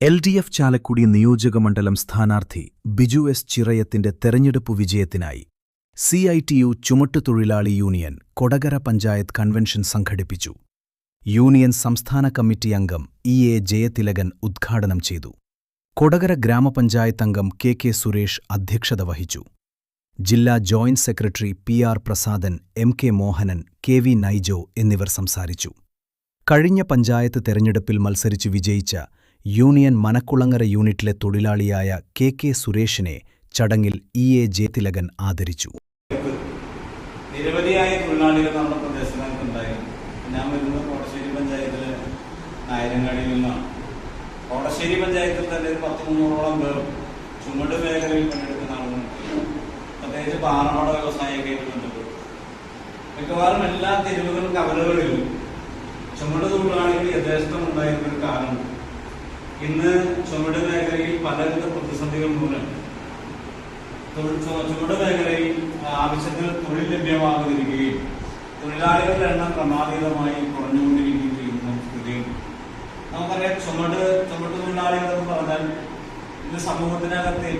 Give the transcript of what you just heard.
LDF Chalakudy നിയോജകമണ്ഡലം സ്ഥാനാർത്ഥി Biju S ചിറയത്തിന്റെ തെരഞ്ഞെടുപ്പു വിജയത്തിനായി CITU ചുമട്ടുതൊഴിലാളി യൂണിയൻ കൊടകര പഞ്ചായത്ത് കൺവെൻഷൻ സംഘടിപ്പിച്ചു. യൂണിയൻ സംസ്ഥാന കമ്മിറ്റി അംഗം EA ജയതിലകൻ ഉദ്ഘാടനം ചെയ്തു. കൊടകര ഗ്രാമപഞ്ചായത്ത് അംഗം KK സുരേഷ് അധ്യക്ഷത വഹിച്ചു. ജില്ലാ joint secretary PR Prasadan, MK Mohanan, KV Naijo എന്നിവർ സംസാരിച്ചു. കഴിഞ്ഞ പഞ്ചായത്ത് തെരഞ്ഞെടുപ്പിൽ മത്സരിച്ച് വിജയിച്ച യൂണിയൻ മനക്കുളങ്ങര യൂണിറ്റിലെ തൊഴിലാളിയായ KK സുരേഷിനെ ചടങ്ങിൽ EA ജയതിലകൻ ആദരിച്ചു. നിരവധിയായ തൊഴിലാളികൾ നമ്മുടെ പ്രദേശത്തുണ്ടായിരുന്നു. ഞാൻ വരുന്നത് കോടശ്ശേരി പഞ്ചായത്തിലെ നായരങ്ങാടിയിൽ നിന്നാണ്. കോടശ്ശേരി പഞ്ചായത്തിൽ തന്നെ 100-300ഓളം പേർ ചുമട് മേഖലയിൽ പണിയെടുക്കുന്ന ആളുകളുണ്ട്. പ്രത്യേകിച്ച് പാറമട വ്യവസായമൊക്കെ ബന്ധപ്പെട്ടു മിക്കവാറും എല്ലാ തെരുവുകളും കവലകളിലും ചുമട് തൊഴിലാളികൾ യഥേഷ്ടം ഉണ്ടായിരുന്നൊരു കാലമുണ്ട്. ഇന്ന് ചുമട് മേഖലയിൽ പലവിധ പ്രതിസന്ധികൾ മൂലം ചുമട് മേഖലയിൽ ആവശ്യത്തിന് തൊഴിൽ ലഭ്യമാകാതിരിക്കുകയും തൊഴിലാളികളുടെ എണ്ണം ക്രമാതീതമായി കുറഞ്ഞുകൊണ്ടിരിക്കുകയും ചെയ്യുന്ന സ്ഥിതിയുണ്ട്. നമുക്കറിയാം, ചുമട് തൊഴിലാളികൾ എന്ന് പറഞ്ഞാൽ ഇത് സമൂഹത്തിനകത്ത്